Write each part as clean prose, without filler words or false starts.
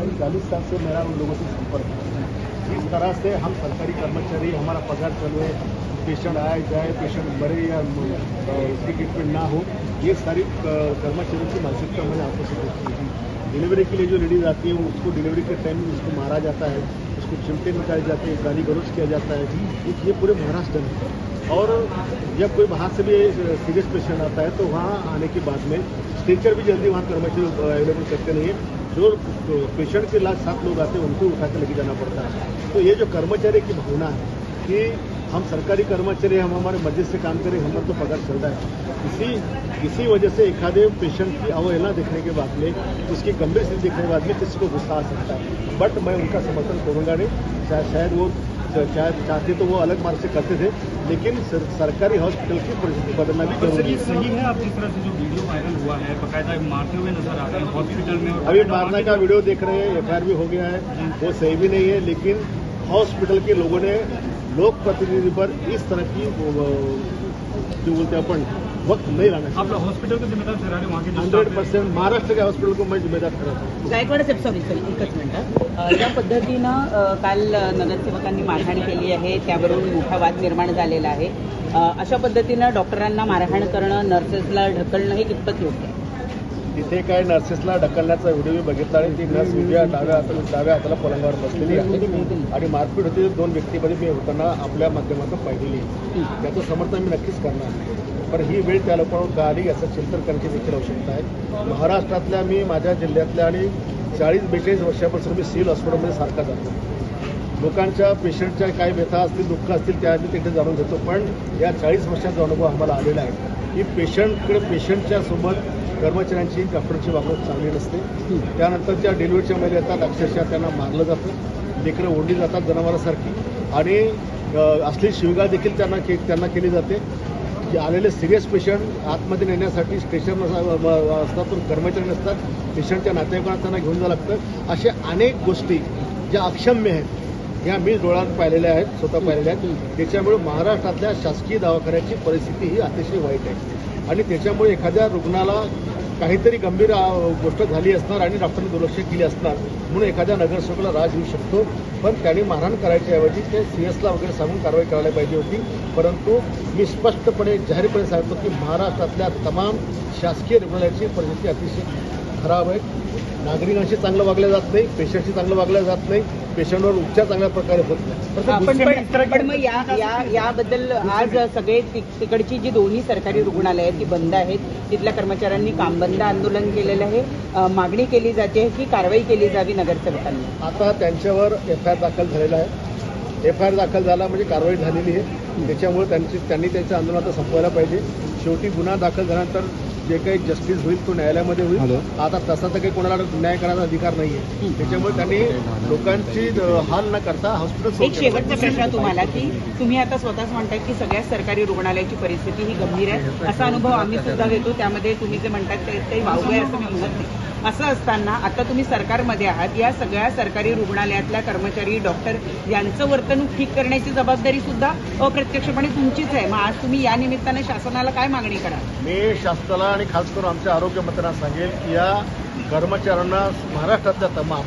करीब 40 साल से मेरा उन लोगों से संपर्क है। जिस तरह से हम सरकारी कर्मचारी, हमारा पगार चल रहे, पेशेंट आए जाए, पेशेंट मरे या उसकी ट्रीटमेंट ना हो, ये सारी कर्मचारियों की मानसिकता मैंने आपको से देखी थी। डिलीवरी के लिए जो लेडीज आती है उसको डिलीवरी के टाइम में उसको मारा जाता है, उसको चिमटे निकाले जाते हैं, गाली गलौज किया जाता है। ये पूरे महाराष्ट्र में है। और जब कोई बाहर से भी सीरियस पेशेंट आता है तो वहाँ आने के बाद में स्ट्रेचर भी जल्दी वहाँ कर्मचारी अवेलेबल करते नहीं है। जो पेशेंट के लाख 7 लोग आते हैं उनको उठा के लेके जाना पड़ता है। तो ये जो कर्मचारी की भावना है कि हम सरकारी कर्मचारी, हम हमारे मर्जी से काम करें, हमारा तो पगार चल रहा है, इसी वजह से एखादे पेशेंट की अवहेलना देखने के बाद में, उसकी गंभीर स्थिति देखने के बाद में किसी को गुस्सा आ सकता है। बट मैं उनका समर्थन करूंगा नहीं। शायद वो चाहते तो वो अलग मार्ग से करते थे, लेकिन सरकारी हॉस्पिटल की परिस्थिति बदलना भी जरूरी है। सही है। आप जिस तरह से जो वीडियो वायरल हुआ है, बाकायदा मारते हुए नजर आ रहे हैं हॉस्पिटल में, और अभी मारने का वीडियो देख रहे हैं, FIR भी हो गया है, वो सही भी नहीं है। लेकिन हॉस्पिटल के लोगों ने लोक प्रतिनिधि पर इस तरह की जो बोलते हैं अपन वक्त नहीं लाना चाहिए। आप हॉस्पिटल के जिम्मेदार ठहरा रहे, वहाँ के 100% महाराष्ट्र के हॉस्पिटल को मैं जिम्मेदार ठरवतो हूँ। गायकवाड साहेब, सॉरी एकच मिनिट. ज्या पद्धतीनं काल नगरसेवकांनी मारहाण केली आहे त्यावरून मोठा वाद निर्माण झालेला आहे. अशा पद्धतीनं डॉक्टरांना मारहाण करणं, नर्सेसला ढकलणं हे कितपत योग्य आहे? तिथे काय नर्सेसला ढकलण्याचा व्हिडिओ मी बघितला आणि ती नर्स डाव्या हाताला पलंगावर बसलेली आहे आणि मारपीट होती 2 व्यक्तीमध्ये मी होताना आपल्या माध्यमातून पाहिलेली आहे. त्याचं समर्थन मी नक्कीच करणार. पण ही वेळ त्या लोकांवर का आली याचं चिंतन करण्याची देखील आवश्यकता आहे. महाराष्ट्रातल्या मी माझ्या जिल्ह्यातल्या आणि 40-42 वर्षापासून मी सिव्हिल हॉस्पिटलमध्ये सारखा जातो. लोकांच्या पेशंटच्या काय व्यथा असतील, दुःख असतील त्या आम्ही तिथे जाणून घेतो. पण या 40 वर्षाचा अनुभव आम्हाला आलेला आहे की पेशंटच्या सोबत कर्मचाऱ्यांची, डॉक्टरची वागणूक चांगली नसते. त्यानंतर ज्या डिलिव्हरीच्या महिला येतात अक्षरशः त्यांना मारलं जातं, लेकरं ओढली जातात जनावरांसारखी आणि असली शिवगाळ देखील त्यांना केली जाते. आलेले सिरियस पेशंट आतमध्ये नेण्यासाठी स्टेशन असतात पण कर्मचारी नसतात. पेशंटच्या नातेवाईकांना त्यांना घेऊन जावं लागतं. अशा अनेक गोष्टी ज्या अक्षम्य आहेत ह्या मी डोळ्यात पाहिलेल्या आहेत, स्वतः पाहिलेल्या आहेत. त्याच्यामुळे महाराष्ट्रातल्या शासकीय दवाखान्याची परिस्थिती ही अतिशय वाईट आहे आणि त्याच्यामुळे एखाद्या रुग्णाला काहीतरी गंभीर गोष्ट झाली असणार आणि डॉक्टरने दुर्लक्ष केली असणार म्हणून एखाद्या नगरसेवकाला राग येऊ शकतो. पण त्यांनी मारहाण करायच्या ऐवजी ते सीएसला वगैरे सांगून कारवाई करायला पाहिजे होती. परंतु मी स्पष्टपणे जाहीरपणे सांगतो की महाराष्ट्रातल्या तमाम शासकीय रुग्णालयाची परिस्थिती अतिशय खराब आहे. नागरिकांशी चांगलं वागलं जात नाही, पेशंटशी चांगलं वागलं जात नाही, पेशंटवर उपचार चांगल्या प्रकारे होत नाही. पण मग याबद्दल आज सगळे तिकडची जी दोन्ही सरकारी रुग्णालय आहेत ती बंद आहेत. तिथल्या कर्मचाऱ्यांनी काम बंद आंदोलन केलेलं आहे. मागणी केली जाते की कारवाई केली जावी नगरसेवकांनी. आता त्यांच्यावर FIR दाखल झालेला आहे. FIR दाखल झाला म्हणजे कारवाई झालेली आहे. त्याच्यामुळे त्यांनी त्यांचं आंदोलन आता संपवायला पाहिजे. शेवटी गुन्हा दाखल झाल्यानंतर जे काही जस्टिस होईल तो न्यायालयामध्ये होईल. आता तसा तर काही कोणाला न्याय करायचा अधिकार नाहीये. त्याच्यामुळे त्यांनी लोकांची हाल न करता हॉस्पिटल. एक शेवटचा प्रश्न तुम्हाला की तुम्ही आता स्वतःच म्हणताय की सगळ्या सरकारी रुग्णालयाची परिस्थिती ही गंभीर आहे. असा अनुभव आम्ही सुद्धा घेतो. त्यामध्ये तुम्ही जे म्हणतात ते वावगं आहे असं मी म्हणत नाही. असं असताना आता तुम्ही सरकारमध्ये आहात. या सगळ्या सरकारी रुग्णालयातल्या कर्मचारी, डॉक्टर यांचं वर्तणूक ठीक करण्याची जबाबदारी सुद्धा अप्रत्यक्षपणे तुमचीच आहे. मग आज तुम्ही या निमित्तानं शासनाला काय मागणी कराल? मी शासनाला आणि खास करून आमच्या आरोग्य मंत्र्यांना सांगेल की या कर्मचाऱ्यांना महाराष्ट्रातल्या तमाम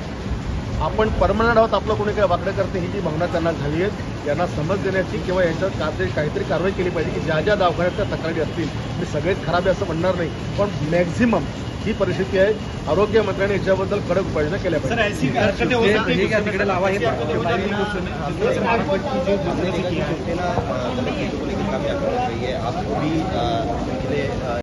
आपण परमनंट आहोत, आपलं कोणी काही वाकडं करते ही जी भावना त्यांना झाली आहे यांना समज देण्याची किंवा यांच्यावर काहीतरी कारवाई केली पाहिजे की ज्या दवाखान्यात त्या तक्रारी असतील मी सगळेच खराब आहे असं म्हणणार नाही. पण मॅक्झिमम ही परिस्थिती आहे. आरोग्य मंत्र्यांनी याच्याबद्दल कडक उपाययोजना केल्या पाहिजे.